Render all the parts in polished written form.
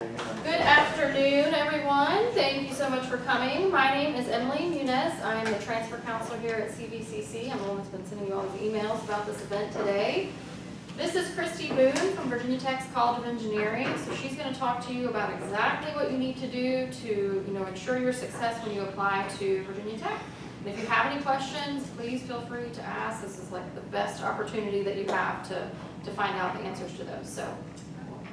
Good afternoon, everyone. Thank you so much for coming. My name is Emily Muniz. I am the transfer counselor here at CVCC. I'm the one that's been sending you all these emails about this event today. This is Christi Boone from Virginia Tech's College of Engineering. So she's going to talk to you about exactly what you need to do to, ensure your success when you apply to Virginia Tech. And if you have any questions, please feel free to ask. This is like the best opportunity that you have to find out the answers to those. So.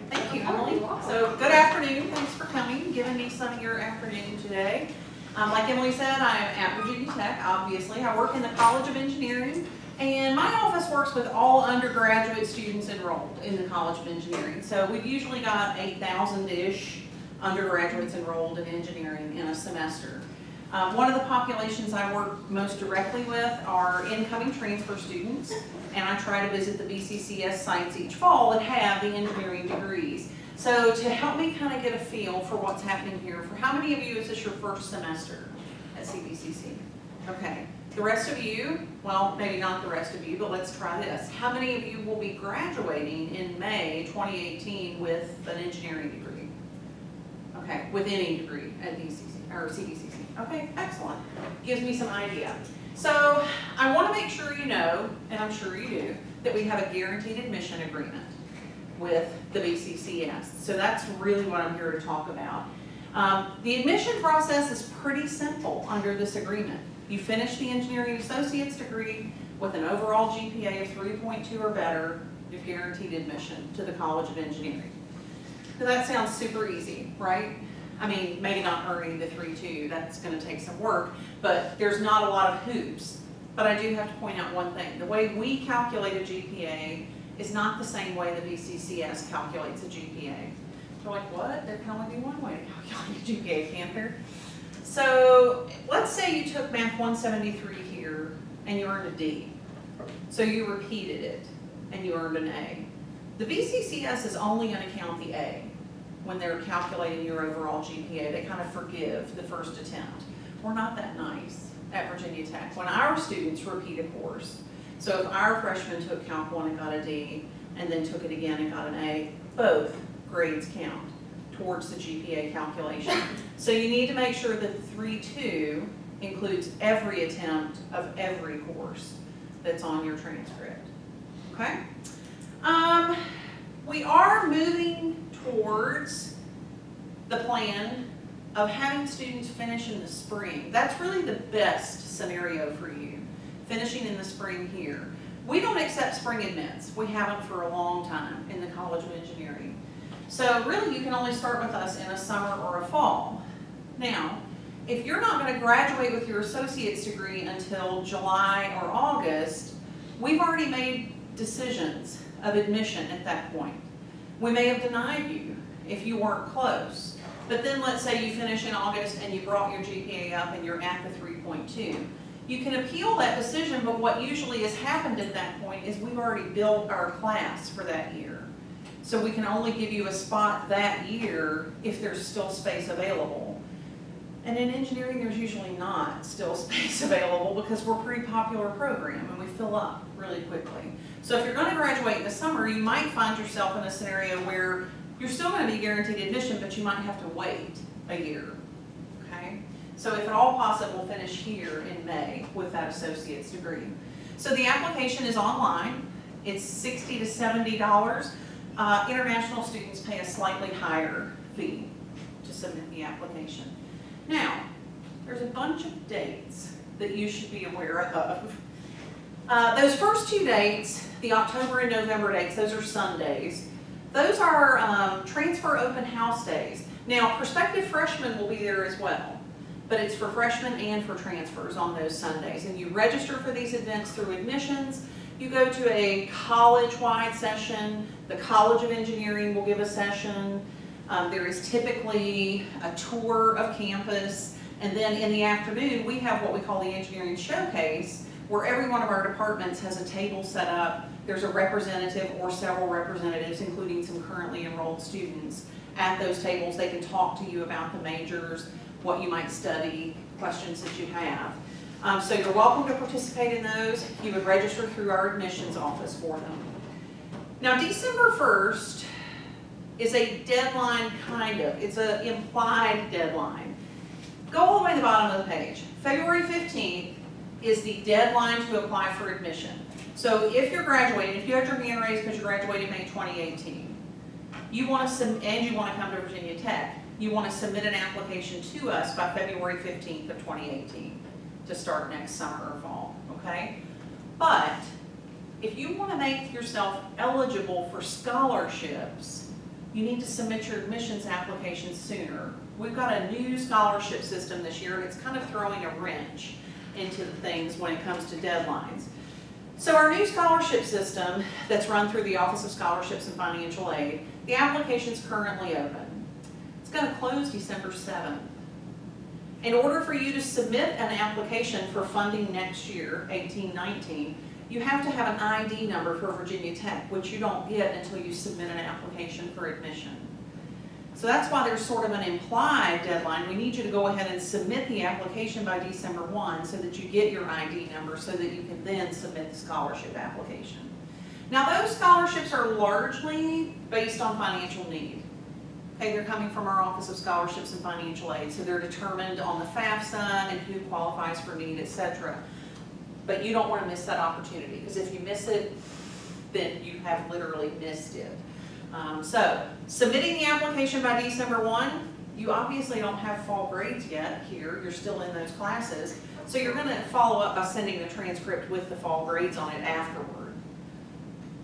Thank you, Emily. So good afternoon. Thanks for coming, giving me some of your afternoon today. Like Emily said, I am at Virginia Tech, obviously. I work in the College of Engineering, and my office works with all undergraduate students enrolled in the College of Engineering. So we've usually got 8,000-ish undergraduates enrolled in engineering in a semester. One of the populations I work most directly with are incoming transfer students, and I try to visit the BCCS sites each fall that have the engineering degrees. So to help me kind of get a feel for what's happening here, for how many of you is this your first semester at CVCC? Okay. The rest of you, well, maybe not the rest of you, but let's try this. How many of you will be graduating in May 2018 with an engineering degree? Okay, with any degree at DCC or CVCC. Okay, excellent. Gives me some idea. So I want to make sure you know, and I'm sure you do, that we have a guaranteed admission agreement with the BCCS. So that's really what I'm here to talk about. The admission process is pretty simple under this agreement. You finish the engineering associate's degree with an overall GPA of 3.2 or better, you're guaranteed admission to the College of Engineering. So that sounds super easy, right? I mean, maybe not earning the 3.2, that's going to take some work, but there's not a lot of hoops. But I do have to point out one thing. The way we calculate a GPA is not the same way the BCCS calculates a GPA. You're like, what? There can only be one way to calculate a GPA, can't there? So let's say you took Math 173 here and you earned a D. So you repeated it and you earned an A. The BCCS is only going to count the A when they're calculating your overall GPA. They kind of forgive the first attempt. We're not that nice at Virginia Tech. When our students repeat a course, so if our freshman took Calc 1 and got a D, and then took it again and got an A, both grades count towards the GPA calculation. So you need to make sure that the 3.2 includes every attempt of every course that's on your transcript. Okay? We are moving towards the plan of having students finish in the spring. That's really the best scenario for you, finishing in the spring here. We don't accept spring admits. We haven't for a long time in the College of Engineering. So really you can only start with us in a summer or a fall. Now, if you're not going to graduate with your associate's degree until July or August, we've already made decisions of admission at that point. We may have denied you if you weren't close. But then let's say you finish in August and you brought your GPA up and you're at the 3.2. You can appeal that decision, but what usually has happened at that point is we've already built our class for that year. So we can only give you a spot that year if there's still space available. And in engineering, there's usually not still space available because we're a pretty popular program and we fill up really quickly. So if you're going to graduate in the summer, you might find yourself in a scenario where you're still going to be guaranteed admission, but you might have to wait a year. Okay? So if at all possible, finish here in May with that associate's degree. So the application is online. It's $60 to $70. International students pay a slightly higher fee to submit the application. Now, there's a bunch of dates that you should be aware of. Those first two dates, the October and November dates, those are Sundays. Those are transfer open house days. Now, prospective freshmen will be there as well, but it's for freshmen and for transfers on those Sundays. And you register for these events through admissions. You go to a college-wide session. The College of Engineering will give a session. There is typically a tour of campus. And then in the afternoon, we have what we call the Engineering Showcase, where every one of our departments has a table set up. There's a representative or several representatives, including some currently enrolled students, at those tables. They can talk to you about the majors, what you might study, questions that you have. So you're welcome to participate in those. You would register through our admissions office for them. Now, December 1st is a deadline, kind of. It's an implied deadline. Go all the way to the bottom of the page. February 15th is the deadline to apply for admission. So if you're graduating, if you had your hand raised because you graduated May 2018, you want to and you want to come to Virginia Tech, you want to submit an application to us by February 15th of 2018 to start next summer or fall, okay? But if you want to make yourself eligible for scholarships, you need to submit your admissions application sooner. We've got a new scholarship system this year, and it's kind of throwing a wrench into the things when it comes to deadlines. So our new scholarship system that's run through the Office of Scholarships and Financial Aid, the application's currently open. It's going to close December 7th. In order for you to submit an application for funding next year, 18-19, you have to have an ID number for Virginia Tech, which you don't get until you submit an application for admission. So that's why there's sort of an implied deadline. We need you to go ahead and submit the application by December 1 so that you get your ID number so that you can then submit the scholarship application. Now those scholarships are largely based on financial need. Okay, they're coming from our Office of Scholarships and Financial Aid, so they're determined on the Fafsa and who qualifies for need, etc. But you don't want to miss that opportunity, because if you miss it, then you have literally missed it. So, submitting the application by December 1, you obviously don't have fall grades yet here, you're still in those classes, so you're going to follow up by sending the transcript with the fall grades on it afterward.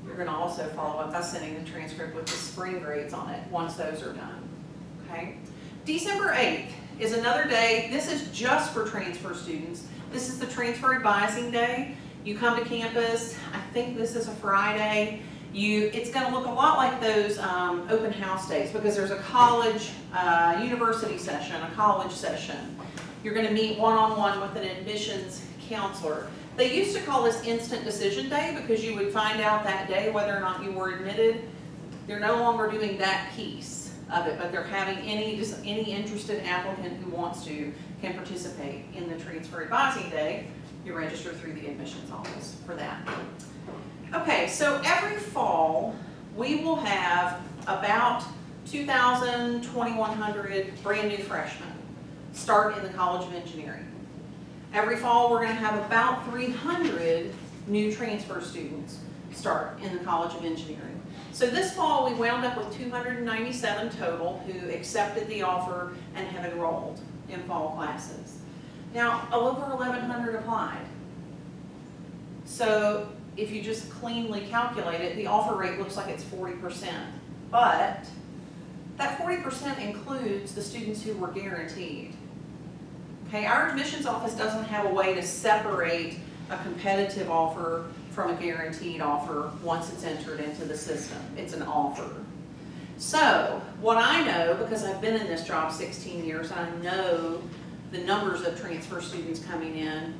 You're going to also follow up by sending the transcript with the spring grades on it once those are done. Okay? December 8th is another day. This is just for transfer students. This is the transfer advising day. You come to campus, I think this is a Friday. It's going to look a lot like those open house days, because there's a college, university session, a college session. You're going to meet one-on-one with an admissions counselor. They used to call this instant decision day because you would find out that day whether or not you were admitted. They're no longer doing that piece of it, but they're having any interested applicant who wants to can participate in the transfer advising day. You register through the admissions office for that. Okay, so every fall we will have about 2,000, 2,100 brand new freshmen start in the College of Engineering. Every fall we're going to have about 300 new transfer students start in the College of Engineering. So this fall we wound up with 297 total who accepted the offer and have enrolled in fall classes. Now, over 1,100 applied. So if you just cleanly calculate it, the offer rate looks like it's 40%. But that 40% includes the students who were guaranteed. Okay, our admissions office doesn't have a way to separate a competitive offer from a guaranteed offer once it's entered into the system. It's an offer. So, what I know, because I've been in this job 16 years, and I know the numbers of transfer students coming in,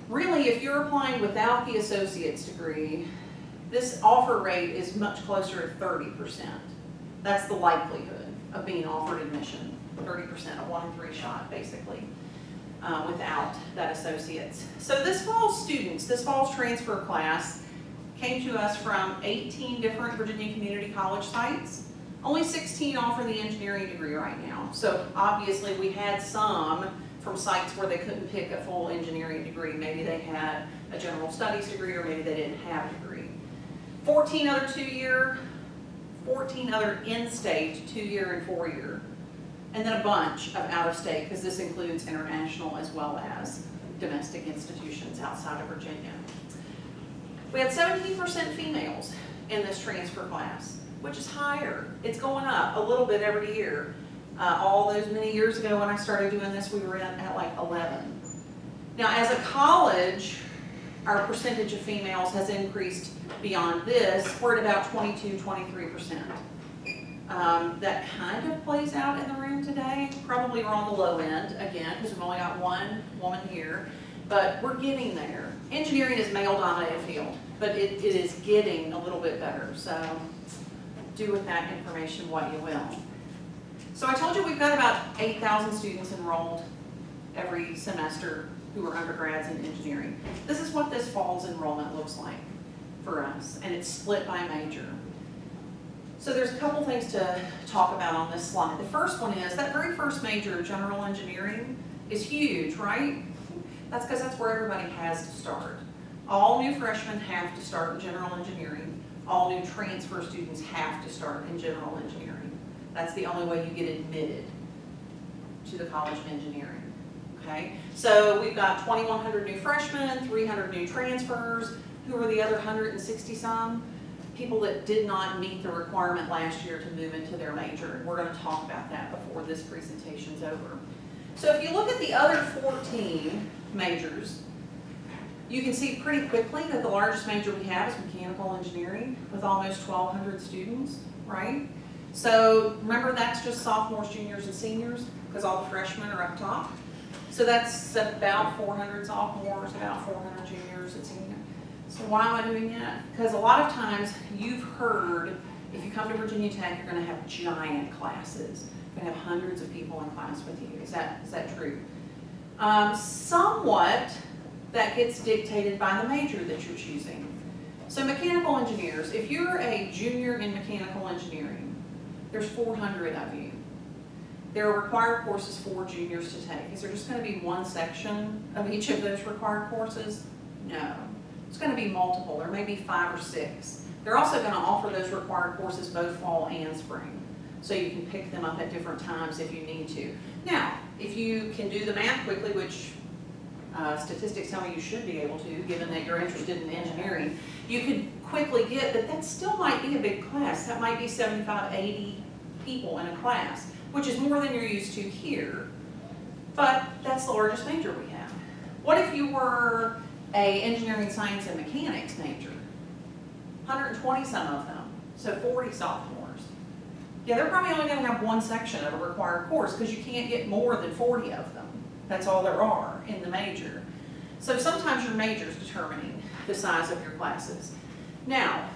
really, if you're applying without the associate's degree, this offer rate is much closer to 30%. That's the likelihood of being offered admission, 30%, a 1 in 3 shot, basically, without that associate's. So this fall's students, this fall's transfer class, came to us from 18 different Virginia Community College sites. Only 16 offer the engineering degree right now. So obviously we had some from sites where they couldn't pick a full engineering degree. Maybe they had a general studies degree, or maybe they didn't have a degree. 14 other 2-year, 14 other in-state 2-year and 4-year. And then a bunch of out-of-state, because this includes international as well as domestic institutions outside of Virginia. We had 17% females in this transfer class, which is higher. It's going up a little bit every year. All those many years ago when I started doing this, we were at like 11. Now, as a college, our percentage of females has increased beyond this. We're at about 22, 23%. That kind of plays out in the room today. Probably we're on the low end, again, because we've only got one woman here. But we're getting there. Engineering is male-dominated field, but it is getting a little bit better. So do with that information what you will. So I told you we've got about 8,000 students enrolled every semester who are undergrads in engineering. This is what this fall's enrollment looks like for us, and it's split by major. So there's a couple things to talk about on this slide. The first one is that very first major, general engineering, is huge, right? That's because that's where everybody has to start. All new freshmen have to start in general engineering. All new transfer students have to start in general engineering. That's the only way you get admitted to the College of Engineering, okay? So we've got 2,100 new freshmen, 300 new transfers. Who are the other 160 some? People that did not meet the requirement last year to move into their major. And we're going to talk about that before this presentation's over. So if you look at the other 14 majors, you can see pretty quickly that the largest major we have is mechanical engineering with almost 1,200 students, right? So remember, that's just sophomores, juniors, and seniors because all the freshmen are up top. So that's about 400 sophomores, about 400 juniors and seniors. So why am I doing that? Because a lot of times you've heard, if you come to Virginia Tech, you're going to have giant classes. You're going to have hundreds of people in class with you. Is that true? Somewhat that gets dictated by the major that you're choosing. So mechanical engineers, if you're a junior in mechanical engineering, there's 400 of you. There are required courses for juniors to take. Is there just going to be one section of each of those required courses? No. It's going to be multiple. There may be 5 or 6. They're also going to offer those required courses both fall and spring. So you can pick them up at different times if you need to. Now, if you can do the math quickly, which statistics tell me you should be able to, given that you're interested in engineering, you could quickly get that still might be a big class. That might be 75, 80 people in a class, which is more than you're used to here. But that's the largest major we have. What if you were a engineering, science, and mechanics major? 120 some of them, so 40 sophomores. Yeah, they're probably only going to have one section of a required course because you can't get more than 40 of them. That's all there are in the major. So sometimes your major is determining the size of your classes. Now,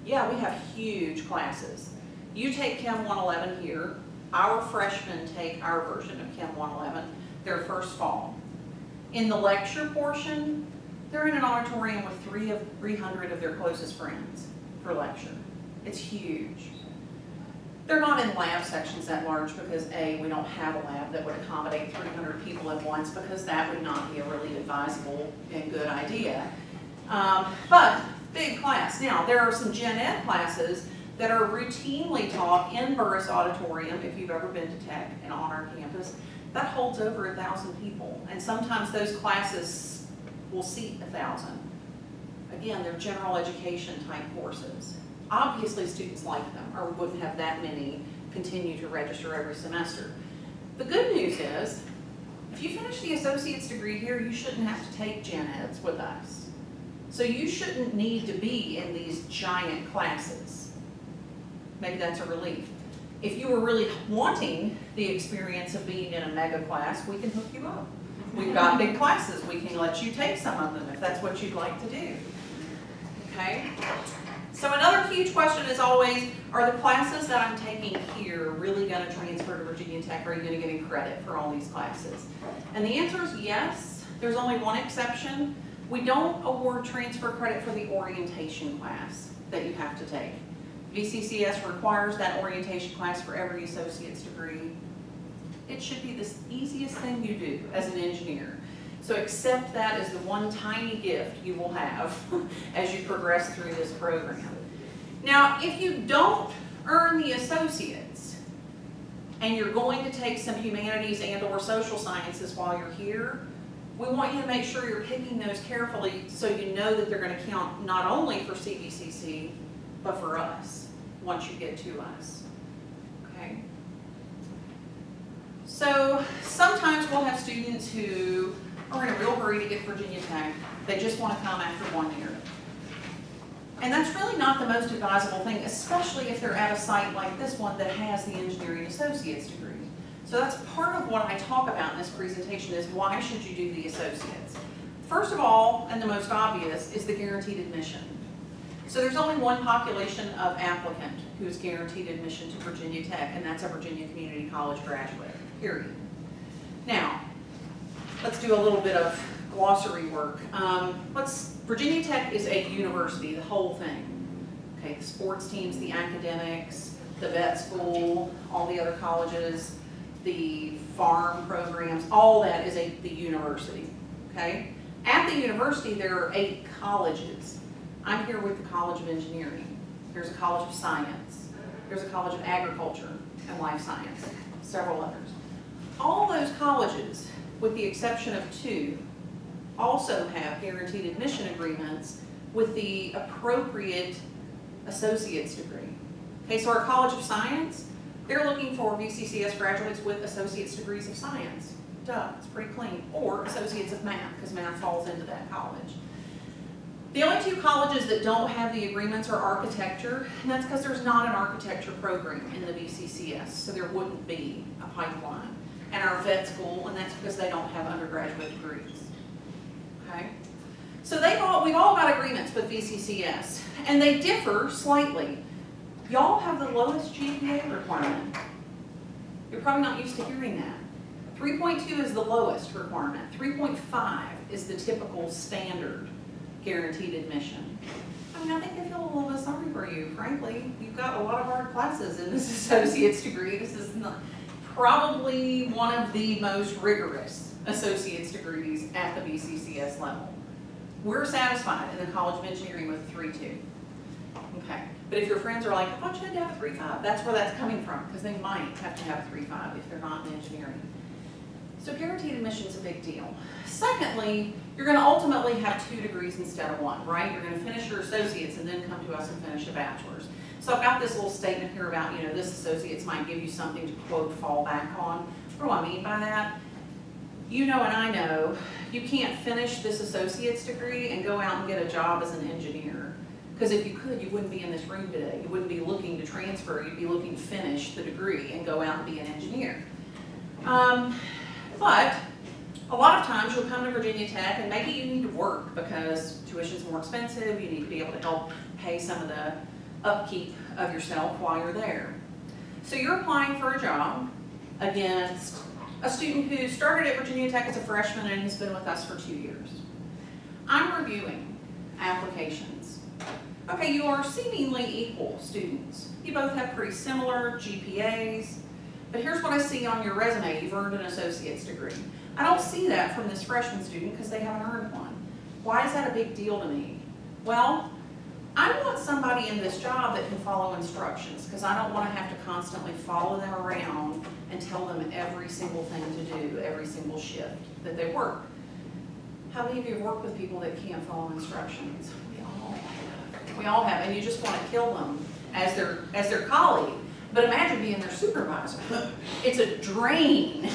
yeah, we have huge classes. You take Chem 111 here. Our freshmen take our version of Chem 111 their first fall. In the lecture portion, they're in an auditorium with 300 of their closest friends for lecture. It's huge. They're not in lab sections that large because A, we don't have a lab that would accommodate 300 people at once because that would not be a really advisable and good idea. But big class. Now, there are some gen ed classes that are routinely taught in Burris Auditorium, if you've ever been to Tech and on our campus. That holds over 1,000 people. And sometimes those classes will seat 1,000. Again, they're general education type courses. Obviously students like them or we wouldn't have that many continue to register every semester. The good news is, if you finish the associate's degree here, you shouldn't have to take gen eds with us. So you shouldn't need to be in these giant classes. Maybe that's a relief. If you were really wanting the experience of being in a mega class, we can hook you up. We've got big classes. We can let you take some of them if that's what you'd like to do. Okay? So another huge question is always, are the classes that I'm taking here really going to transfer to Virginia Tech? Or are you going to get me credit for all these classes? And the answer is yes. There's only one exception. We don't award transfer credit for the orientation class that you have to take. VCCS requires that orientation class for every associate's degree. It should be the easiest thing you do as an engineer. So accept that as the one tiny gift you will have as you progress through this program. Now, if you don't earn the associates and you're going to take some humanities and or social sciences while you're here, we want you to make sure you're picking those carefully so you know that they're going to count not only for CVCC, but for us once you get to us. Okay? So sometimes we'll have students who are in a real hurry to get Virginia Tech. They just want to come after 1 year. And that's really not the most advisable thing, especially if they're at a site like this one that has the engineering associate's degree. So that's part of what I talk about in this presentation is why should you do the associates? First of all, and the most obvious, is the guaranteed admission. So there's only one population of applicant who is guaranteed admission to Virginia Tech, and that's a Virginia Community College graduate, period. Now, let's do a little bit of glossary work. Virginia Tech is a university, the whole thing. Okay, the sports teams, the academics, the vet school, all the other colleges, the farm programs, all that is the university, okay? At the university, there are 8 colleges. I'm here with the College of Engineering. There's a College of Science. There's a College of Agriculture and Life Science, several others. All those colleges, with the exception of 2, also have guaranteed admission agreements with the appropriate associate's degree. Okay, so our College of Science, they're looking for VCCS graduates with associate's degrees of science. Duh, it's pretty clean. Or associates of math, because math falls into that college. The only 2 colleges that don't have the agreements are architecture, and that's because there's not an architecture program in the VCCS, so there wouldn't be a pipeline. And our vet school, and that's because they don't have undergraduate degrees. Okay? So we've all got agreements with VCCS, and they differ slightly. Y'all have the lowest GPA requirement. You're probably not used to hearing that. 3.2 is the lowest requirement. 3.5 is the typical standard guaranteed admission. I mean, I think I feel a little bit sorry for you, frankly. You've got a lot of hard classes in this associate's degree. This is probably one of the most rigorous associate's degrees at the VCCS level. We're satisfied in the College of Engineering with 3.2. Okay, but if your friends are like, I thought you had to have a 3.5, that's where that's coming from, because they might have to have a 3.5 if they're not in engineering. So guaranteed admission is a big deal. Secondly, you're going to ultimately have 2 degrees instead of 1, right? You're going to finish your associates and then come to us and finish a bachelor's. So I've got this little statement here about, this associates might give you something to, quote, fall back on. What do I mean by that? You know and I know, you can't finish this associate's degree and go out and get a job as an engineer. Because if you could, you wouldn't be in this room today. You wouldn't be looking to transfer. You'd be looking to finish the degree and go out and be an engineer. But a lot of times you'll come to Virginia Tech and maybe you need to work because tuition's more expensive. You need to be able to help pay some of the upkeep of yourself while you're there. So you're applying for a job against a student who started at Virginia Tech as a freshman and has been with us for 2 years. I'm reviewing applications. Okay, you are seemingly equal students. You both have pretty similar GPAs, but here's what I see on your resume. You've earned an associate's degree. I don't see that from this freshman student because they haven't earned one. Why is that a big deal to me? Well, I want somebody in this job that can follow instructions because I don't want to have to constantly follow them around and tell them every single thing to do, every single shift that they work. How many of you have worked with people that can't follow instructions? We all have, and you just want to kill them as their colleague. But imagine being their supervisor. It's a drain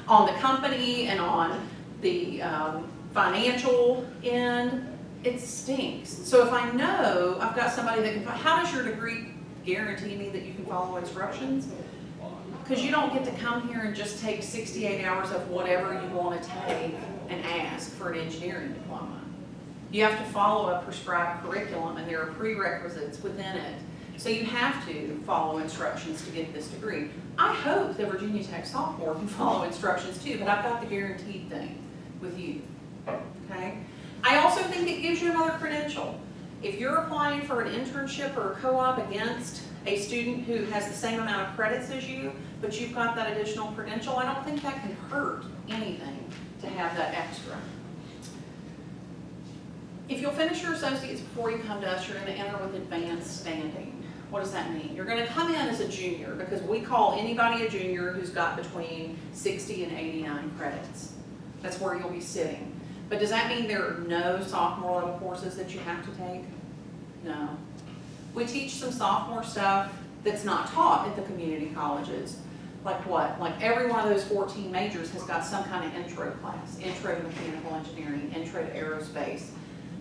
on the company and on the financial end. It stinks. So if I know I've got somebody that can, how does your degree guarantee me that you can follow instructions? Because you don't get to come here and just take 68 hours of whatever you want to take and ask for an engineering diploma. You have to follow a prescribed curriculum and there are prerequisites within it. So you have to follow instructions to get this degree. I hope the Virginia Tech sophomore can follow instructions too, but I've got the guaranteed thing with you, okay? I also think it gives you another credential. If you're applying for an internship or a co-op against a student who has the same amount of credits as you, but you've got that additional credential, I don't think that can hurt anything to have that extra. If you'll finish your associates before you come to us, you're going to enter with advanced standing. What does that mean? You're going to come in as a junior because we call anybody a junior who's got between 60 and 89 credits. That's where you'll be sitting. But does that mean there are no sophomore level courses that you have to take? No. We teach some sophomore stuff that's not taught at the community colleges. Like what? Like every one of those 14 majors has got some kind of intro class. Intro to mechanical engineering, intro to aerospace.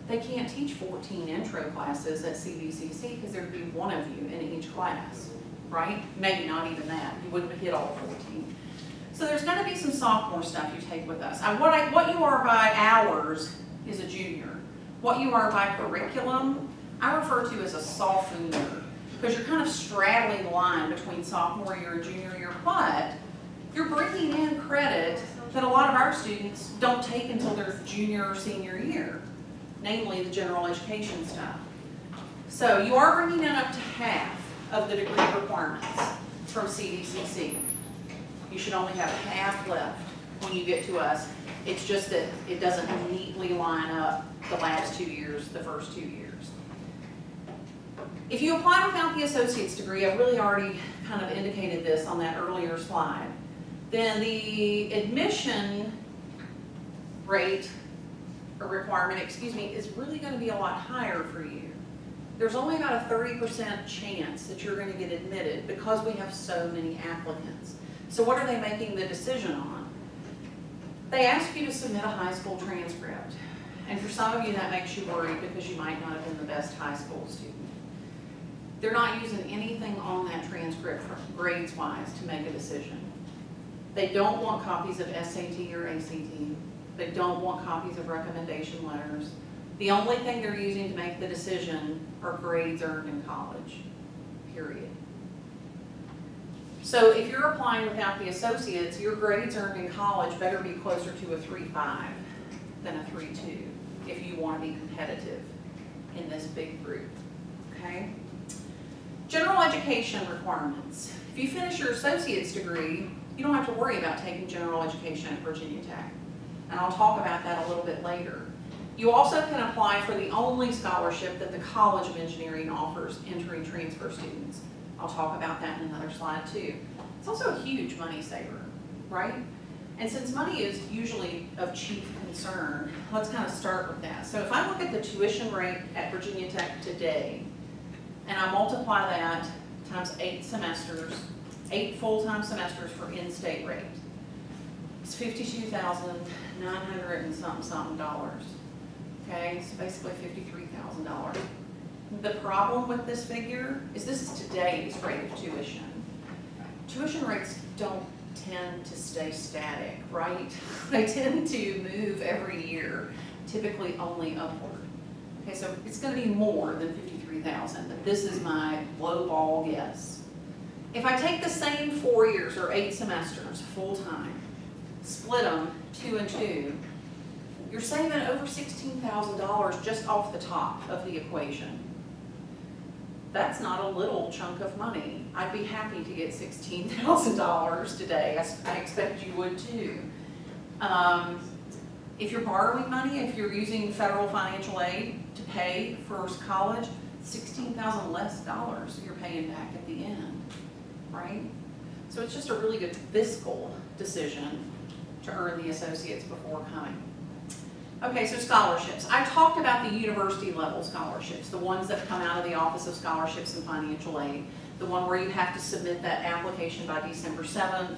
They can't teach 14 intro classes at CVCC because there'd be one of you in each class, right? Maybe not even that. You wouldn't hit all 14. So there's going to be some sophomore stuff you take with us. What you are by hours is a junior. What you are by curriculum, I refer to as a sophomore because you're kind of straddling the line between sophomore year and junior year, but you're bringing in credit that a lot of our students don't take until their junior or senior year, namely the general education stuff. So you are bringing in up to half of the degree requirements from CVCC. You should only have half left when you get to us. It's just that it doesn't neatly line up the last 2 years, the first 2 years. If you apply without the associate's degree, I've really already kind of indicated this on that earlier slide, then the admission rate or requirement, is really going to be a lot higher for you. There's only about a 30% chance that you're going to get admitted because we have so many applicants. So what are they making the decision on? They ask you to submit a high school transcript. And for some of you that makes you worried because you might not have been the best high school student. They're not using anything on that transcript grades-wise to make a decision. They don't want copies of SAT or ACT. They don't want copies of recommendation letters. The only thing they're using to make the decision are grades earned in college, period. So if you're applying without the associates, your grades earned in college better be closer to a 3.5 than a 3.2 if you want to be competitive in this big group, okay? General education requirements. If you finish your associate's degree, you don't have to worry about taking general education at Virginia Tech. And I'll talk about that a little bit later. You also can apply for the only scholarship that the College of Engineering offers entering transfer students. I'll talk about that in another slide too. It's also a huge money saver, right? And since money is usually of chief concern, let's kind of start with that. So if I look at the tuition rate at Virginia Tech today, and I multiply that times 8 semesters, 8 full-time semesters for in-state rate, it's $52,900 and something dollars. Okay, so basically $53,000. The problem with this figure is this is today's rate of tuition. Tuition rates don't tend to stay static, right? They tend to move every year, typically only upward. Okay, so it's going to be more than $53,000, but this is my low-ball guess. If I take the same 4 years or 8 semesters full-time, split them 2 and 2, you're saving over $16,000 just off the top of the equation. That's not a little chunk of money. I'd be happy to get $16,000 today. I expect you would too. If you're borrowing money, if you're using federal financial aid to pay for college, $16,000 less dollars you're paying back at the end, right? So it's just a really good fiscal decision to earn the associates before coming. Okay, so scholarships. I talked about the university level scholarships, the ones that come out of the Office of Scholarships and Financial Aid, the one where you have to submit that application by December 7th,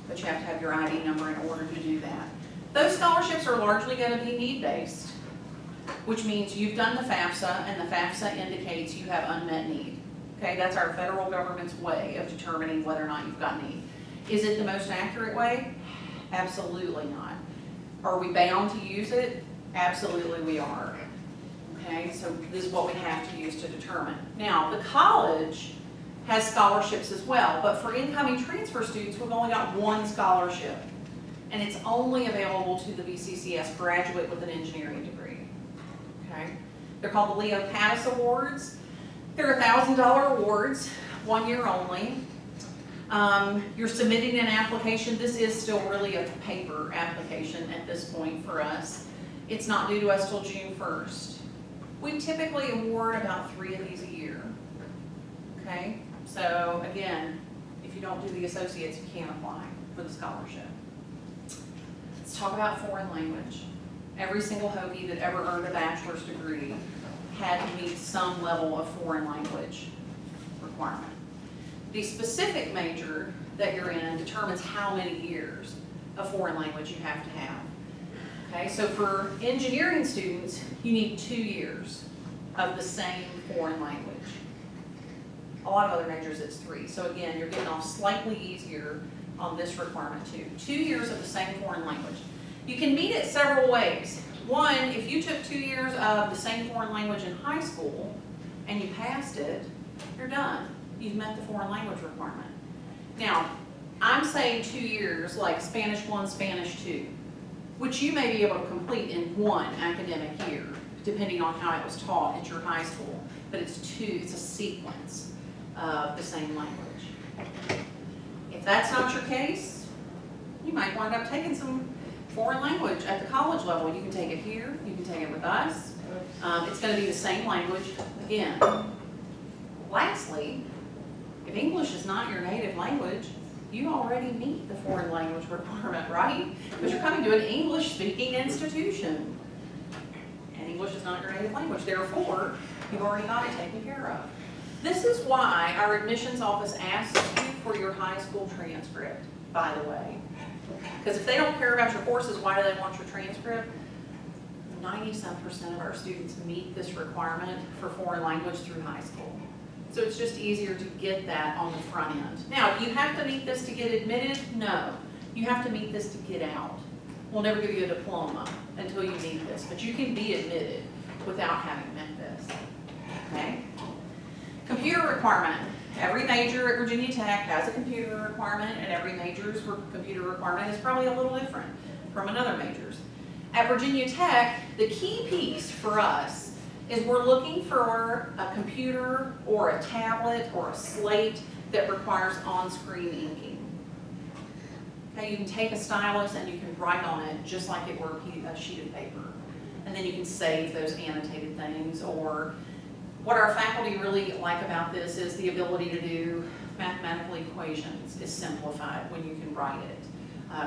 but you have to have your ID number in order to do that. Those scholarships are largely going to be need-based, which means you've done the Fafsa, and the Fafsa indicates you have unmet need. Okay, that's our federal government's way of determining whether or not you've got need. Is it the most accurate way? Absolutely not. Are we bound to use it? Absolutely we are. Okay, so this is what we have to use to determine. Now, the college has scholarships as well, but for incoming transfer students, we've only got one scholarship, and it's only available to the VCCS graduate with an engineering degree. Okay, they're called the Leo Pattis Awards. They're $1,000 awards, 1 year only. You're submitting an application. This is still really a paper application at this point for us. It's not due to us till June 1st. We typically award about 3 of these a year. Okay, so again, if you don't do the associates, you can't apply for the scholarship. Let's talk about foreign language. Every single Hokie that ever earned a bachelor's degree had to meet some level of foreign language requirement. The specific major that you're in determines how many years of foreign language you have to have. Okay, so for engineering students, you need 2 years of the same foreign language. A lot of other majors, it's 3. So again, you're getting off slightly easier on this requirement too. 2 years of the same foreign language. You can meet it several ways. One, if you took 2 years of the same foreign language in high school and you passed it, you're done. You've met the foreign language requirement. Now, I'm saying 2 years like Spanish 1, Spanish 2, which you may be able to complete in 1 academic year, depending on how it was taught at your high school. But it's a sequence of the same language. If that's not your case, you might wind up taking some foreign language at the college level. You can take it here, you can take it with us. It's going to be the same language again. Lastly, if English is not your native language, you already meet the foreign language requirement, right? Because you're coming to an English-speaking institution. And English is not your native language. Therefore, you've already got it taken care of. This is why our admissions office asks you for your high school transcript, by the way. Because if they don't care about your courses, why do they want your transcript? 90-some% of our students meet this requirement for foreign language through high school. So it's just easier to get that on the front end. Now, do you have to meet this to get admitted? No. You have to meet this to get out. We'll never give you a diploma until you meet this, but you can be admitted without having met this. Okay? Computer requirement. Every major at Virginia Tech has a computer requirement, and every major's computer requirement is probably a little different from another major's. At Virginia Tech, the key piece for us is we're looking for a computer or a tablet or a slate that requires on-screen inking. Okay, you can take a stylus and you can write on it just like it were a sheet of paper. And then you can save those annotated things. Or what our faculty really like about this is the ability to do mathematical equations is simplified when you can write it.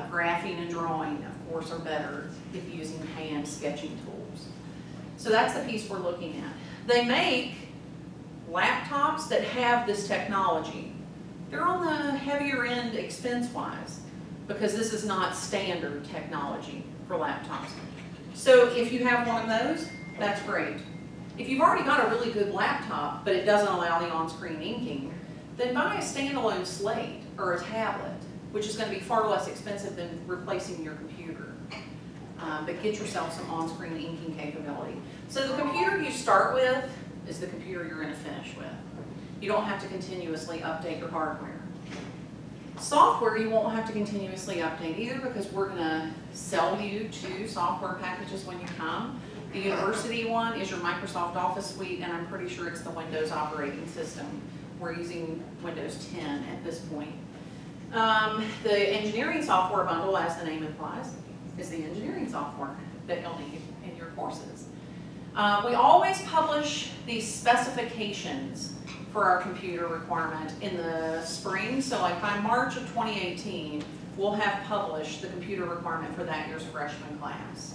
Graphing and drawing, of course, are better if using hand sketching tools. So that's the piece we're looking at. They make laptops that have this technology. They're on the heavier end expense-wise because this is not standard technology for laptops. So if you have one of those, that's great. If you've already got a really good laptop, but it doesn't allow the on-screen inking, then buy a standalone slate or a tablet, which is going to be far less expensive than replacing your computer. But get yourself some on-screen inking capability. So the computer you start with is the computer you're going to finish with. You don't have to continuously update your hardware. Software you won't have to continuously update either because we're going to sell you 2 software packages when you come. The university one is your Microsoft Office suite, and I'm pretty sure it's the Windows operating system. We're using Windows 10 at this point. The engineering software bundle, as the name implies, is the engineering software that you'll need in your courses. We always publish the specifications for our computer requirement in the spring. So like by March of 2018, we'll have published the computer requirement for that year's freshman class.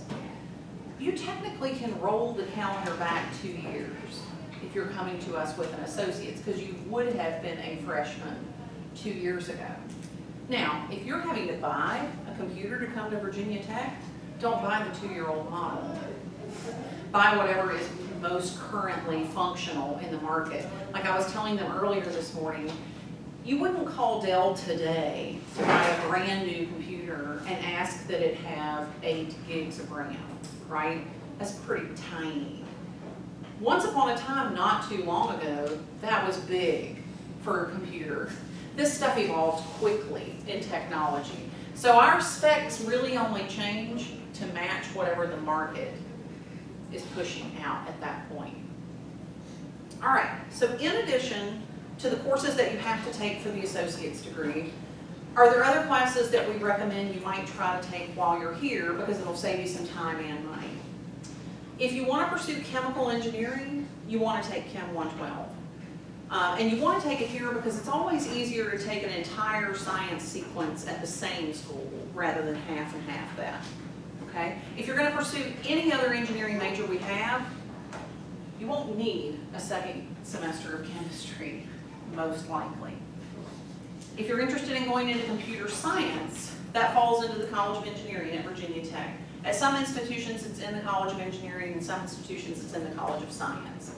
You technically can roll the calendar back 2 years if you're coming to us with an associate's because you would have been a freshman 2 years ago. Now, if you're having to buy a computer to come to Virginia Tech, don't buy the 2-year-old model. Buy whatever is most currently functional in the market. Like I was telling them earlier this morning, you wouldn't call Dell today to buy a brand new computer and ask that it have 8 gigs of RAM, right? That's pretty tiny. Once upon a time, not too long ago, that was big for a computer. This stuff evolves quickly in technology. So our specs really only change to match whatever the market is pushing out at that point. All right, so in addition to the courses that you have to take for the associate's degree, are there other classes that we recommend you might try to take while you're here because it'll save you some time and money? If you want to pursue chemical engineering, you want to take Chem 112. And you want to take it here because it's always easier to take an entire science sequence at the same school rather than half and half that. Okay? If you're going to pursue any other engineering major we have, you won't need a second semester of chemistry, most likely. If you're interested in going into computer science, that falls into the College of Engineering at Virginia Tech. At some institutions, it's in the College of Engineering, and some institutions, it's in the College of Science.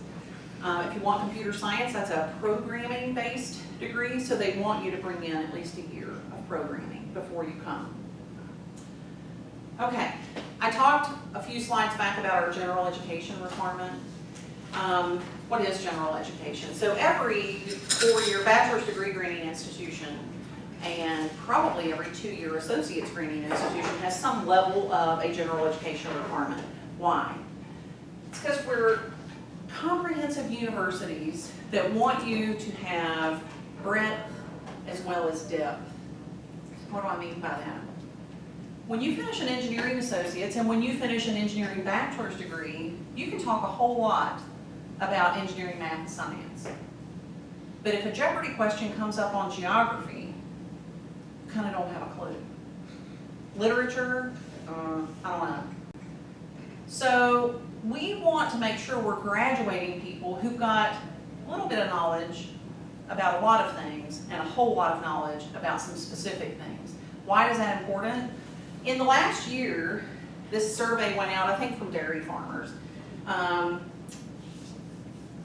If you want computer science, that's a programming-based degree, so they want you to bring in at least a year of programming before you come. Okay, I talked a few slides back about our general education requirement. What is general education? So every 4-year bachelor's degree granting institution and probably every 2-year associate's granting institution has some level of a general education requirement. Why? It's because we're comprehensive universities that want you to have breadth as well as depth. What do I mean by that? When you finish an engineering associate's and when you finish an engineering bachelor's degree, you can talk a whole lot about engineering, math, and science. But if a Jeopardy question comes up on geography, you kind of don't have a clue. Literature, I don't know. So we want to make sure we're graduating people who've got a little bit of knowledge about a lot of things and a whole lot of knowledge about some specific things. Why is that important? In the last year, this survey went out, I think from dairy farmers.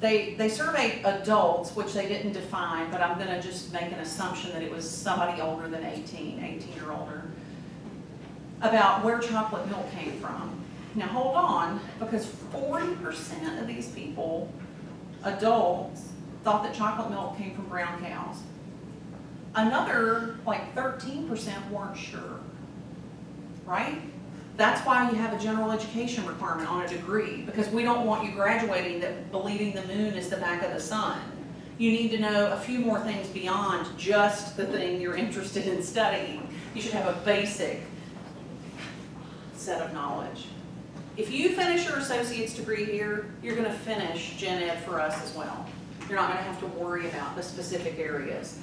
They surveyed adults, which they didn't define, but I'm gonna just make an assumption that it was somebody older than 18 or older, about where chocolate milk came from. Now hold on, because 40% of these people, adults, thought that chocolate milk came from brown cows. Another, like 13% weren't sure, right? That's why you have a general education requirement on a degree, because we don't want you graduating that believing the moon is the back of the sun. You need to know a few more things beyond just the thing you're interested in studying. You should have a basic set of knowledge. If you finish your associate's degree here, you're going to finish gen ed for us as well. You're not going to have to worry about the specific areas.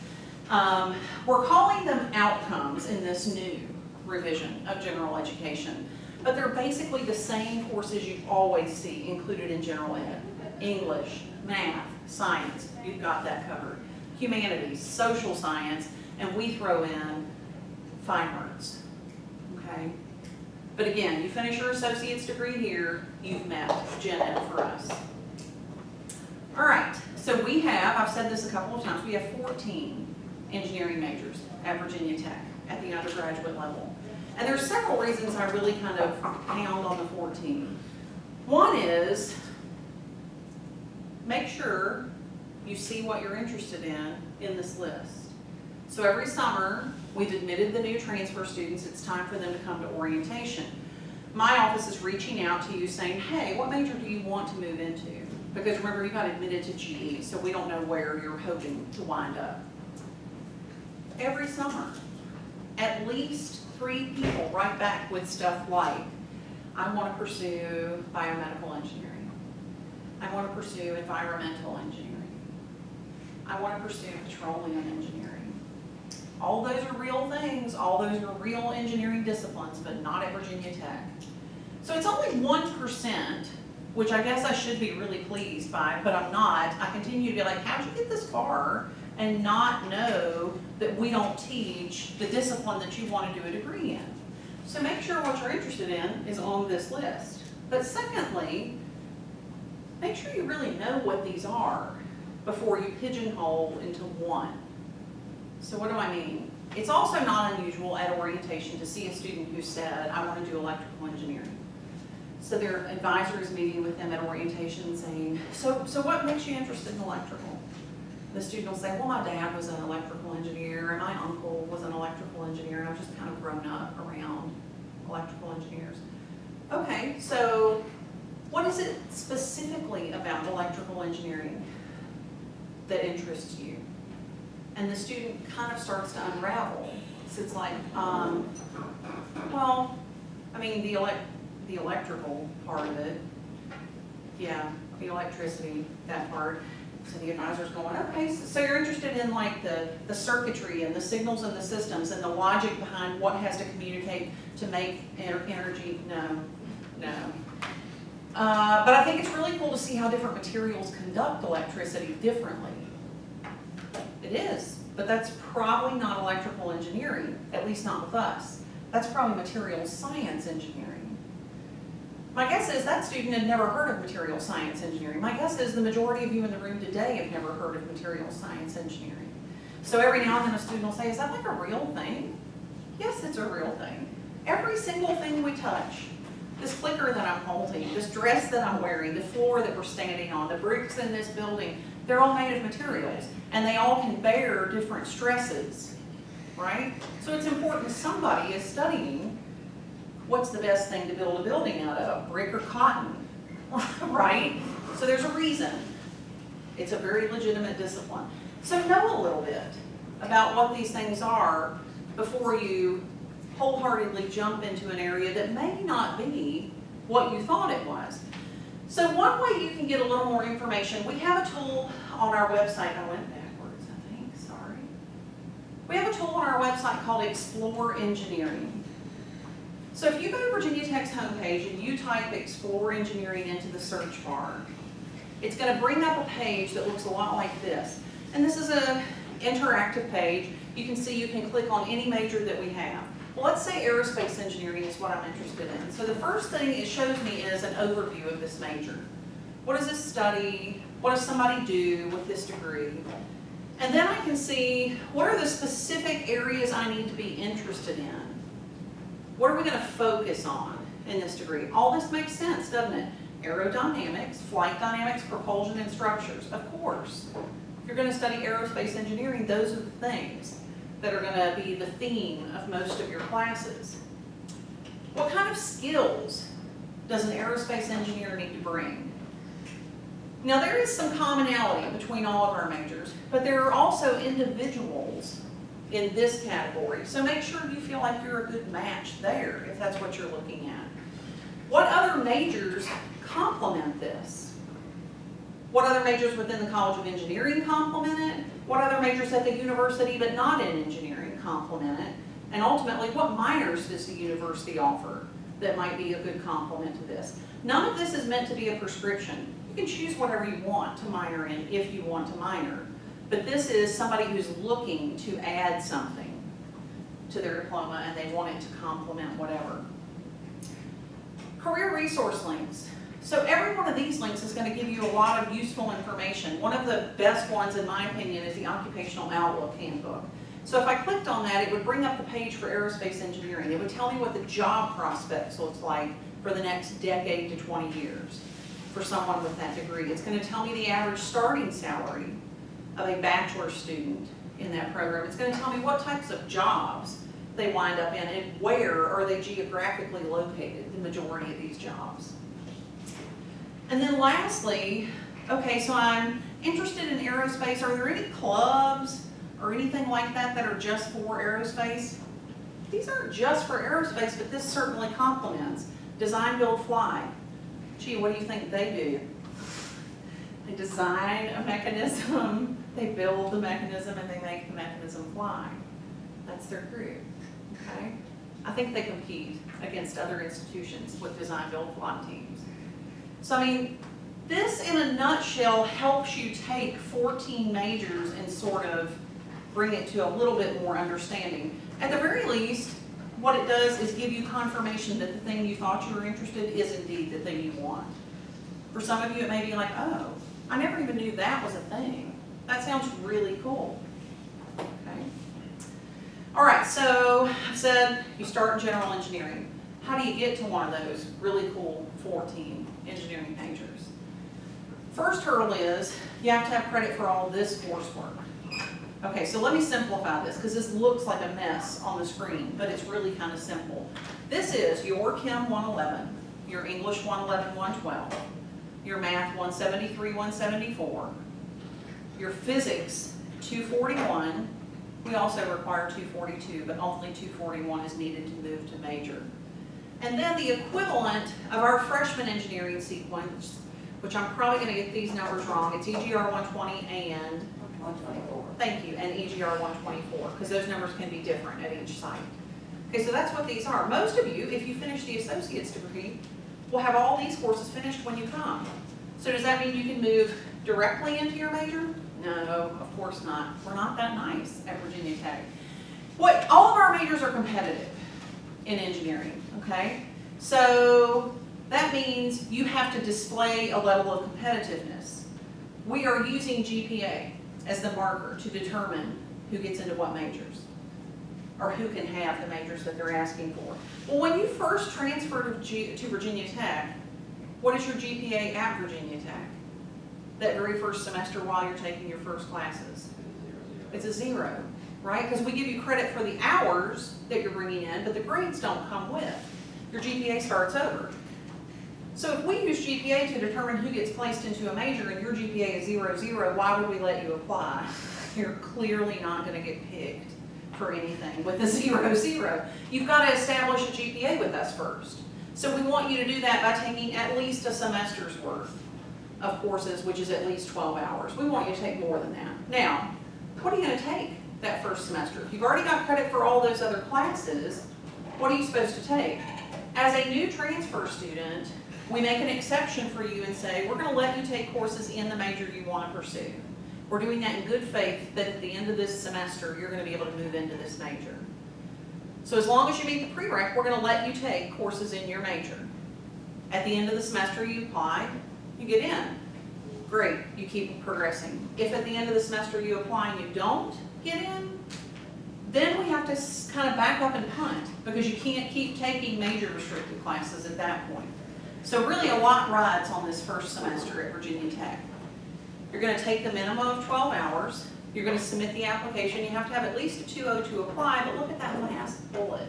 We're calling them outcomes in this new revision of general education, but they're basically the same courses you always see included in general ed. English, math, science, you've got that covered. Humanities, social science, and we throw in fine arts, okay? But again, you finish your associate's degree here, you've met gen ed for us. All right, so we have, I've said this a couple of times, we have 14 engineering majors at Virginia Tech at the undergraduate level. And there's several reasons I really kind of pound on the 14. One is, make sure you see what you're interested in this list. So every summer, we've admitted the new transfer students, it's time for them to come to orientation. My office is reaching out to you saying, hey, what major do you want to move into? Because remember, you got admitted to GE, so we don't know where you're hoping to wind up. Every summer, at least 3 people write back with stuff like, I want to pursue biomedical engineering. I want to pursue environmental engineering. I want to pursue petroleum engineering. All those are real things, all those are real engineering disciplines, but not at Virginia Tech. So it's only 1%, which I guess I should be really pleased by, but I'm not. I continue to be like, how'd you get this far and not know that we don't teach the discipline that you want to do a degree in? So make sure what you're interested in is on this list. But secondly, make sure you really know what these are before you pigeonhole into one. So what do I mean? It's also not unusual at orientation to see a student who said, I want to do electrical engineering. So their advisor is meeting with them at orientation saying, so what makes you interested in electrical? The student will say, well, my dad was an electrical engineer and my uncle was an electrical engineer and I've just kind of grown up around electrical engineers. Okay, so what is it specifically about electrical engineering that interests you? And the student kind of starts to unravel. So it's like, well, I mean, the electrical part of it, yeah, the electricity, that part. So the advisor's going, okay, so you're interested in like the circuitry and the signals and the systems and the logic behind what has to communicate to make energy? No. But I think it's really cool to see how different materials conduct electricity differently. It is, but that's probably not electrical engineering, at least not with us. That's probably materials science engineering. My guess is that student had never heard of material science engineering. My guess is the majority of you in the room today have never heard of material science engineering. So every now and then a student will say, is that like a real thing? Yes, it's a real thing. Every single thing we touch, this clicker that I'm holding, this dress that I'm wearing, the floor that we're standing on, the bricks in this building, they're all made of materials and they all can bear different stresses, right? So it's important somebody is studying what's the best thing to build a building out of, brick or cotton, right? So there's a reason. It's a very legitimate discipline. So know a little bit about what these things are before you wholeheartedly jump into an area that may not be what you thought it was. So one way you can get a little more information, we have a tool on our website. I went backwards, I think, sorry. We have a tool on our website called Explore Engineering. So if you go to Virginia Tech's homepage and you type Explore Engineering into the search bar, it's going to bring up a page that looks a lot like this. And this is an interactive page. You can see you can click on any major that we have. Well, let's say aerospace engineering is what I'm interested in. So the first thing it shows me is an overview of this major. What does this study? What does somebody do with this degree? And then I can see what are the specific areas I need to be interested in. What are we going to focus on in this degree? All this makes sense, doesn't it? Aerodynamics, flight dynamics, propulsion, and structures. Of course, if you're going to study aerospace engineering, those are the things that are going to be the theme of most of your classes. What kind of skills does an aerospace engineer need to bring? Now, there is some commonality between all of our majors, but there are also individuals in this category. So make sure you feel like you're a good match there if that's what you're looking at. What other majors complement this? What other majors within the College of Engineering complement it? What other majors at the university but not in engineering complement it? And ultimately, what minors does the university offer that might be a good complement to this? None of this is meant to be a prescription. You can choose whatever you want to minor in if you want to minor. But this is somebody who's looking to add something to their diploma and they want it to complement whatever. Career resource links. So every one of these links is going to give you a lot of useful information. One of the best ones, in my opinion, is the Occupational Outlook Handbook. So if I clicked on that, it would bring up the page for aerospace engineering. It would tell me what the job prospects looks like for the next decade to 20 years for someone with that degree. It's going to tell me the average starting salary of a bachelor's student in that program. It's going to tell me what types of jobs they wind up in and where are they geographically located, the majority of these jobs. And then lastly, okay, so I'm interested in aerospace. Are there any clubs or anything like that that are just for aerospace? These aren't just for aerospace, but this certainly complements. Design, build, fly. Gee, what do you think they do? They design a mechanism, they build the mechanism, and they make the mechanism fly. That's their group, okay? I think they compete against other institutions with design, build, fly teams. So, I mean, this in a nutshell helps you take 14 majors and sort of bring it to a little bit more understanding. At the very least, what it does is give you confirmation that the thing you thought you were interested in is indeed the thing you want. For some of you, it may be like, oh, I never even knew that was a thing. That sounds really cool. Okay. All right, so I've said you start in general engineering. How do you get to one of those really cool 14 engineering majors? First hurdle is you have to have credit for all of this coursework. Okay, so let me simplify this because this looks like a mess on the screen, but it's really kind of simple. This is your Chem 111, your English 111, 112, your Math 173, 174, your Physics 241. We also require 242, but only 241 is needed to move to major. And then the equivalent of our freshman engineering sequence, which I'm probably going to get these numbers wrong, it's EGR 120 and 124. Thank you, and EGR 124, because those numbers can be different at each site. Okay, so that's what these are. Most of you, if you finish the associate's degree, will have all these courses finished when you come. So does that mean you can move directly into your major? No, of course not. We're not that nice at Virginia Tech. All of our majors are competitive in engineering, okay? So that means you have to display a level of competitiveness. We are using GPA as the marker to determine who gets into what majors or who can have the majors that they're asking for. Well, when you first transferred to Virginia Tech, what is your GPA at Virginia Tech? That very first semester while you're taking your first classes? It's a 0, right? Because we give you credit for the hours that you're bringing in, but the grades don't come with. Your GPA starts over. So if we use GPA to determine who gets placed into a major and your GPA is 0.0, why would we let you apply? You're clearly not gonna get picked for anything with a 0.0. You've gotta establish a GPA with us first. So we want you to do that by taking at least a semester's worth of courses, which is at least 12 hours. We want you to take more than that. Now, what are you gonna take that first semester? If you've already got credit for all those other classes, what are you supposed to take? As a new transfer student, we make an exception for you and say, we're gonna let you take courses in the major you wanna pursue. We're doing that in good faith that at the end of this semester, you're gonna be able to move into this major. So as long as you meet the prereq, we're gonna let you take courses in your major. At the end of the semester, you apply, you get in. Great, you keep progressing. If at the end of the semester you apply and you don't get in, then we have to kind of back up and punt because you can't keep taking major restricted classes at that point. So really a lot rides on this first semester at Virginia Tech. You're gonna take the minimum of 12 hours. You're gonna submit the application. You have to have at least a 2.0 to apply, but look at that last bullet.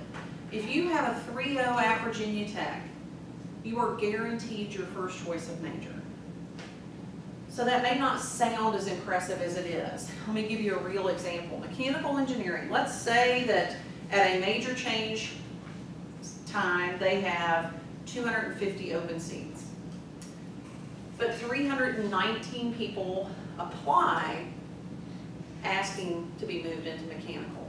If you have a 3.0 at Virginia Tech, you are guaranteed your first choice of major. So that may not sound as impressive as it is. Let me give you a real example. Mechanical engineering. Let's say that at a major change time, they have 250 open seats. But 319 people apply asking to be moved into mechanical.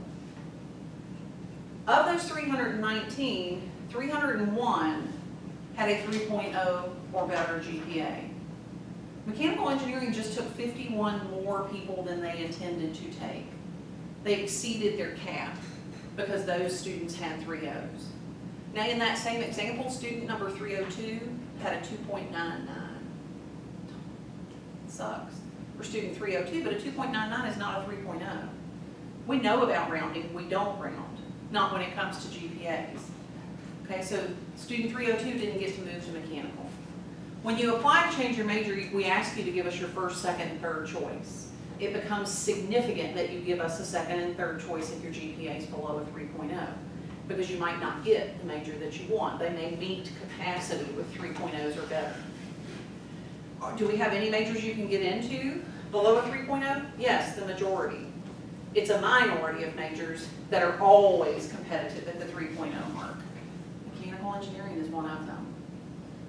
Of those 319, 301 had a 3.0 or better GPA. Mechanical engineering just took 51 more people than they intended to take. They exceeded their cap because those students had 3.0s. Now in that same example, student number 302 had a 2.99. Sucks for student 302, but a 2.99 is not a 3.0. We know about rounding, we don't round, not when it comes to GPAs. Okay, so student 302 didn't get to move to mechanical. When you apply to change your major, we ask you to give us your first, second, and third choice. It becomes significant that you give us a second and third choice if your GPA is below a 3.0, because you might not get the major that you want. They may meet capacity with 3.0s or better. Do we have any majors you can get into below a 3.0? Yes, the majority. It's a minority of majors that are always competitive at the 3.0 mark. Mechanical engineering is one of them.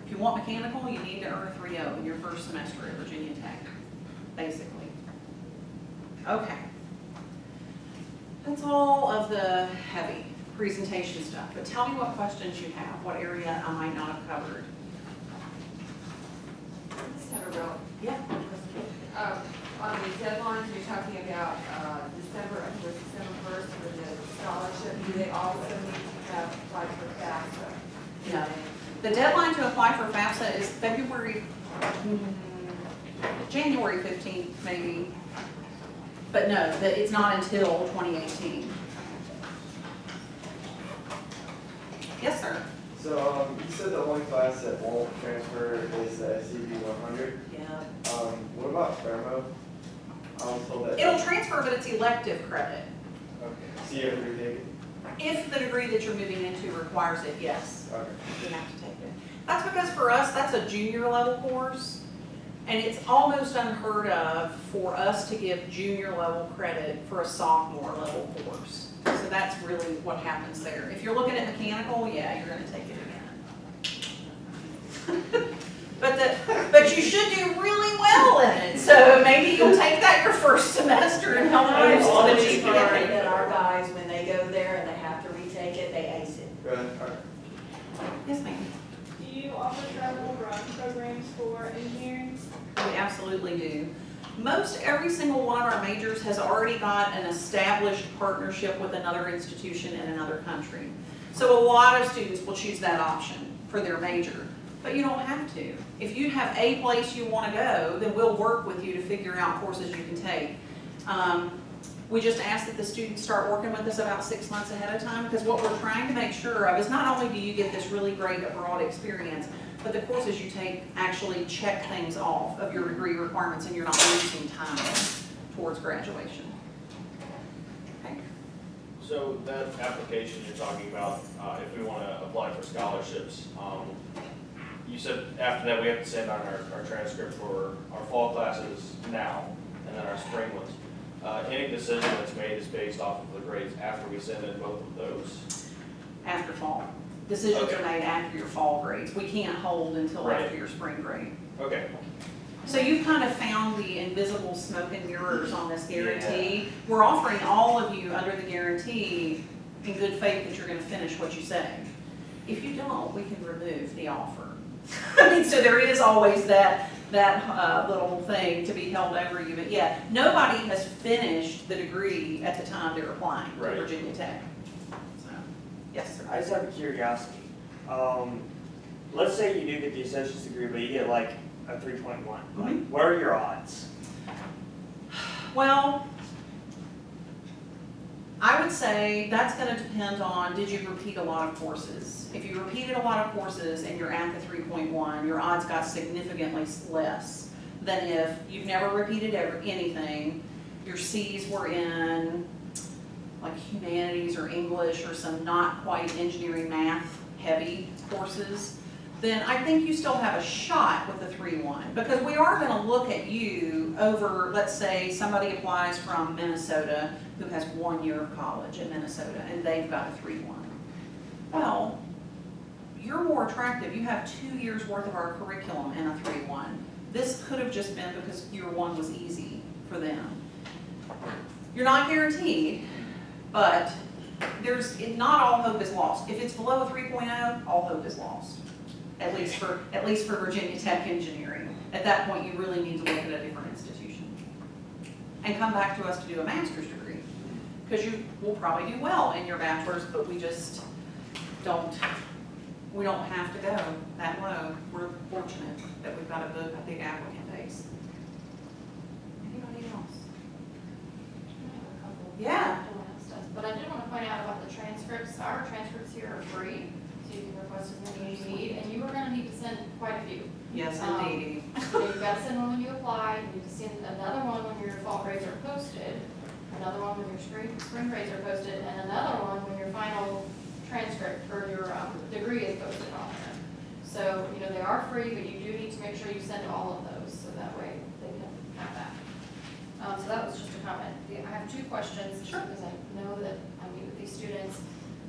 If you want mechanical, you need to earn a 3.0 in your first semester at Virginia Tech, basically. Okay. That's all of the heavy presentation stuff, but tell me what questions you have, what area I might not have covered. Just have a real, Yeah. on the deadlines, you're talking about, December, I think it was December 1st for the scholarship. Do they also need to have applied for FAFSA? No. The deadline to apply for Fafsa is January 15th maybe, but no, it's not until 2018. Yes, sir. So you said the only class that won't transfer is the SCP 100. Yeah. What about Thermo? I was told that. It'll transfer, but it's elective credit. Okay. So you have to retake it? If the degree that you're moving into requires it, yes, Okay. you have to take it. That's because for us, that's a junior level course, and it's almost unheard of for us to give junior level credit for a sophomore level course. So that's really what happens there. If you're looking at mechanical, yeah, you're gonna take it again. But you should do really well in it, so maybe you'll take that your first semester and help I've boost the always GPA. heard that our guys, when they go there and they have to retake it, they ace it. Good. All right. Yes, ma'am. Do you offer travel run programs for engineering? We absolutely do. Most every single one of our majors has already got an established partnership with another institution in another country. So a lot of students will choose that option for their major, but you don't have to. If you have a place you want to go, then we'll work with you to figure out courses you can take. We just ask that the students start working with us about 6 months ahead of time, because what we're trying to make sure of is not only do you get this really great abroad experience, but the courses you take actually check things off of your degree requirements and you're not losing time towards graduation. Okay. So that application you're talking about, if we want to apply for scholarships, you said after that we have to send on our transcript for our fall classes now, and then our spring ones. Any decision that's made is based off of the grades after we send in both of those. After fall. Decisions Okay. are made after your fall grades. We can't hold until Right. after your spring grade. Okay. So you've kind of found the invisible smoke and mirrors on this guarantee. We're offering all of you under the guarantee in good faith that you're gonna finish what you say. If you don't, we can remove the offer. I mean, so there is always that little thing to be held over you, but yeah, nobody has finished the degree at the time they're applying to Right. Virginia Tech. So, yes, sir. I just have a curiosity. Let's say you do get the associate's degree, but you get like a 3.1. Like, what are your odds? Well, I would say that's gonna depend on, did you repeat a lot of courses? If you repeated a lot of courses and you're at the 3.1, your odds got significantly less than if you've never repeated anything, your C's were in like humanities or English or some not quite engineering math heavy courses, then I think you still have a shot with the 3.1, because we are gonna look at you over, let's say somebody applies from Minnesota who has 1 year of college in Minnesota and they've got a 3.1. Well, you're more attractive, you have 2 years worth of our curriculum in a 3.1. This could have just been because year 1 was easy for them. You're not guaranteed, but not all hope is lost. If it's below a 3.0, all hope is lost. At least for Virginia Tech engineering. At that point, you really need to look at a different institution. And come back to us to do a master's degree. Because you will probably do well in your bachelor's, but we just don't have to go that low. We're fortunate that we've got a big applicant base. Anybody else? Yeah. But I did want to point out about the transcripts. Our transcripts here are free, so you can request as many as you need, and you are going to need to send quite a few. Yes, indeed. So you've got to send one when you apply, you need to send another one when your fall grades are posted, another one when your spring grades are posted, and another one when your final transcript or your degree is posted on there. So, they are free, but you do need to make sure you send all of those, so that way they can have that. So that was just a comment. I have 2 questions, just because I know that I meet with these students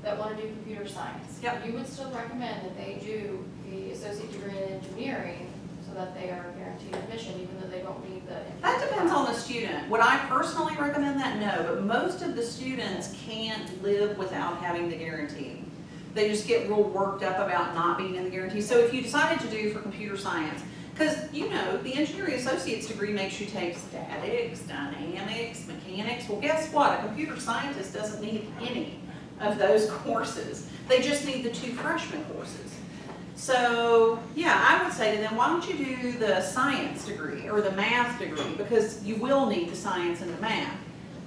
that want to do computer science. Yep. You would still recommend that they do the associate degree in engineering so that they are guaranteed admission, even though they don't need the. That depends on the student. Would I personally recommend that? No, but most of the students can't live without having the guarantee. They just get real worked up about not being in the guarantee. So if you decided to do for computer science, because the engineering associate's degree makes you take statics, dynamics, mechanics. Well, guess what? A computer scientist doesn't need any of those courses. They just need the 2 freshman courses. So, yeah, I would say to them, why don't you do the science degree or the math degree? Because you will need the science and the math.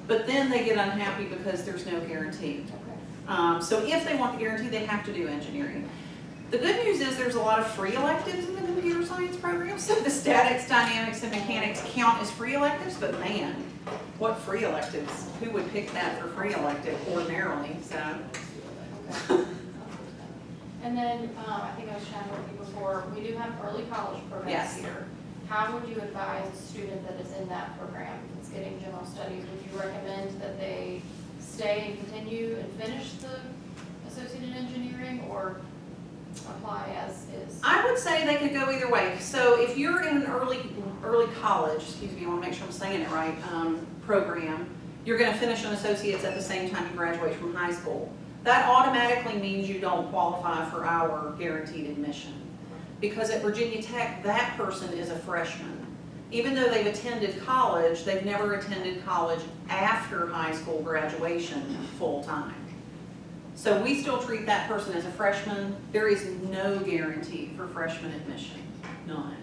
But then they get unhappy because there's no guarantee. So if they want the guarantee, they have to do engineering. The good news is there's a lot of free electives in the computer science program. So the statics, dynamics, and mechanics count as free electives, but man, what free electives? Who would pick that for free elective ordinarily? So. Okay. And then, I think I was chatting with you before, we do have early college programs Yes. here. How would you advise a student that is in that program that's getting general studies? Would you recommend that they stay and continue and finish the associate in engineering, or apply as is? I would say they could go either way. So if you're in an early college, excuse me, I want to make sure I'm saying it right, program, you're going to finish an associate's at the same time you graduate from high school. That automatically means you don't qualify for our guaranteed admission. Because at Virginia Tech, that person is a freshman. Even though they've attended college, they've never attended college after high school graduation full time. So we still treat that person as a freshman. There is no guarantee for freshman admission, none.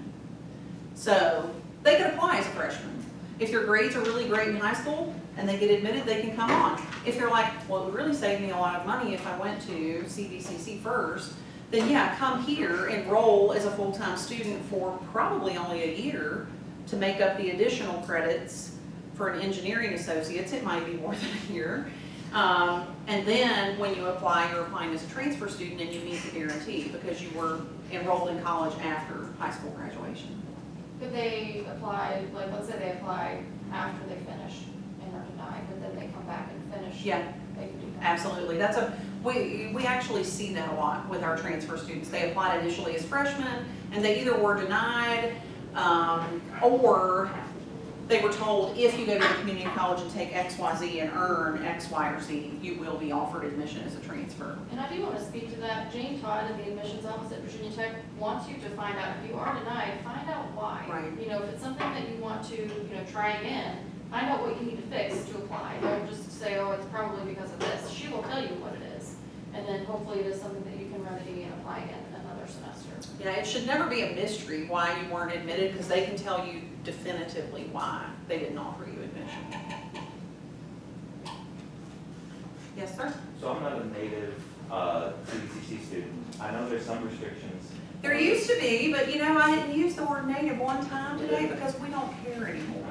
So they could apply as a freshman. If their grades are really great in high school and they get admitted, they can come on. If they're like, well, it would really save me a lot of money if I went to CVCC first, then yeah, come here, enroll as a full-time student for probably only a year to make up the additional credits for an engineering associate's. It might be more than a year. And then when you apply, you're applying as a transfer student and you meet the guarantee because you were enrolled in college after high school graduation. Could they apply, like, let's say they apply after they finish and are denied, but then they come back and finish? Yeah. They could do that? Absolutely. We actually see that a lot with our transfer students. They applied initially as freshmen and they either were denied, or they were told, if you go to the community college and take X, Y, Z and earn X, Y, or Z, you will be offered admission as a transfer. And I do want to speak to that. Jane Todd in the admissions office at Virginia Tech wants you to find out, if you are denied, find out why. Right. You know, if it's something that you want to, try again, find out what you need to fix to apply. Don't just say, oh, it's probably because of this. She will tell you what it is. And then hopefully it is something that you can remedy and apply again another semester. Yeah, it should never be a mystery why you weren't admitted because they can tell you definitively why they didn't offer you admission. Yes, sir? So I'm not a native CVCC student. I know there's some restrictions. There used to be, but I didn't use the word native one time today because we don't care anymore.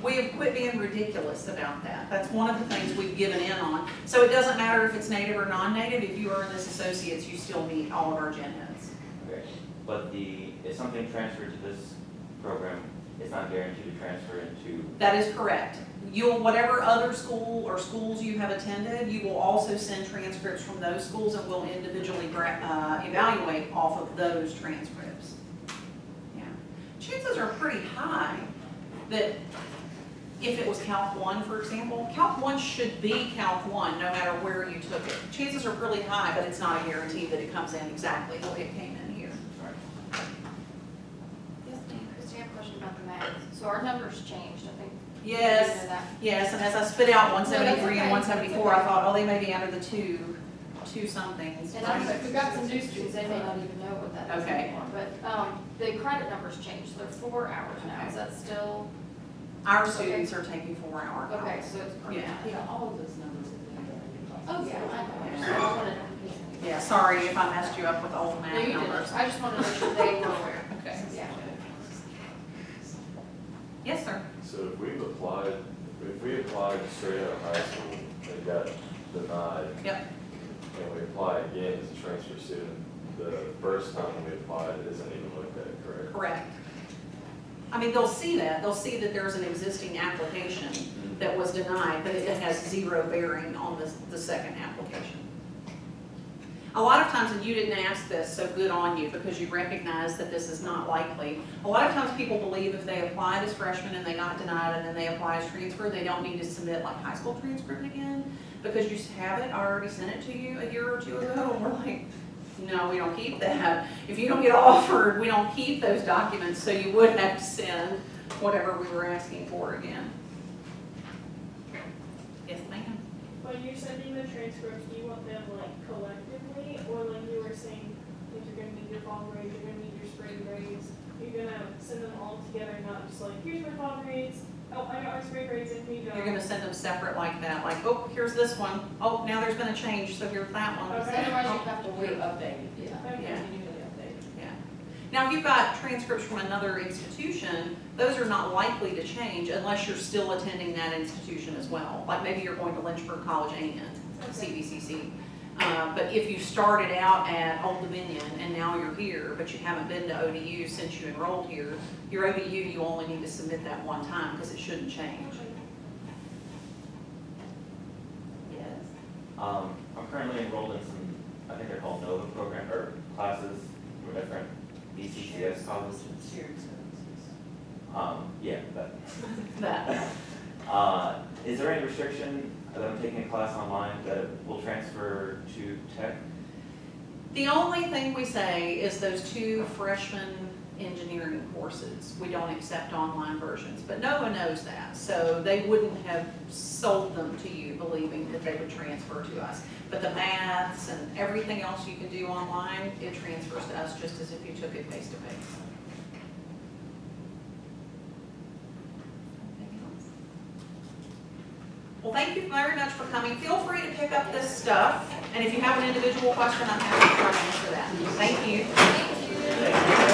We have quit being ridiculous about that. That's one of the things we've given in on. So it doesn't matter if it's native or non-native. If you earn this associates, you still meet all of our gen eds. Okay. But if something transferred to this program, it's not guaranteed to transfer into. That is correct. Whatever other school or schools you have attended, you will also send transcripts from those schools and we'll individually evaluate off of those transcripts. Yeah. Chances are pretty high that if it was Calc 1, for example, Calc 1 should be Calc 1 no matter where you took it. Chances are really high, but it's not a guarantee that it comes in exactly the way it came in here. Yes, ma'am. Christi, I have a question about the math. So our numbers changed, I think. Yes. You know that. Yes, and as I spit out No, that's 173 and okay. 174, I thought, oh, they may be under the two somethings. And I we've got some new students, they may not even know what that is Okay. anymore. But the credit numbers changed, they're 4 hours now. Is that still? Our students are taking 4-hour Okay, classes. so it's per Yeah. Yeah, all of those numbers have been done. Oh, yeah, I know. So I wanted to- Yeah, sorry if I messed you up with old No, math you numbers. didn't. I just wanted to make sure they were aware. Okay. Yeah. Yes, sir. So if we applied straight out of high school and got denied, Yep. and we apply again as a transfer student, the first time we applied isn't even looked at, correct? Correct. I mean, they'll see that. They'll see that there's an existing application that was denied, but it has zero bearing on the second application. A lot of times, and you didn't ask this, so good on you, because you recognize that this is not likely. A lot of times people believe if they applied as freshmen and they got denied and then they apply as transfer, they don't need to submit like high school transcript again, because you have it, I already sent it to you a year or two ago, and we're like, no, we don't keep that. If you don't get offered, we don't keep those documents, so you would have to send whatever we were asking for again. Yes, ma'am. When you're sending the transcripts, do you want them like collectively, or like you were saying, if you're gonna need your fall grades, you're gonna need your spring grades, you're gonna send them all together, not just like, here's my fall grades, oh, I got my spring grades, and here you go. You're gonna send them separate like that, like, oh, here's this one. Oh, now there's been a change, so here's that one. Because otherwise you have to We're wait. updated, yeah. Okay. Yeah. Continually updated. Yeah. Now, if you've got transcripts from another institution, those are not likely to change unless you're still attending that institution as well. Like maybe you're going to Lynchburg College and CVCC. But if you started out at Old Dominion and now you're here, but you haven't been to ODU since you enrolled here, your ODU, you only need to submit that one time because it shouldn't change. Yes. I'm currently enrolled in some, I think they're called NOVA program, or classes from different BCCS colleges. Shared services. Yeah, That. is there any restriction that I'm taking a class online that will transfer to tech? The only thing we say is those 2 freshman engineering courses. We don't accept online versions, but Nova knows that. So they wouldn't have sold them to you believing that they would transfer to us. But the maths and everything else you can do online, it transfers to us just as if you took it face to face. Well, thank you very much for coming. Feel free to pick up this stuff. And if you have an individual question, I'm happy to try to answer that. Thank you. Thank you.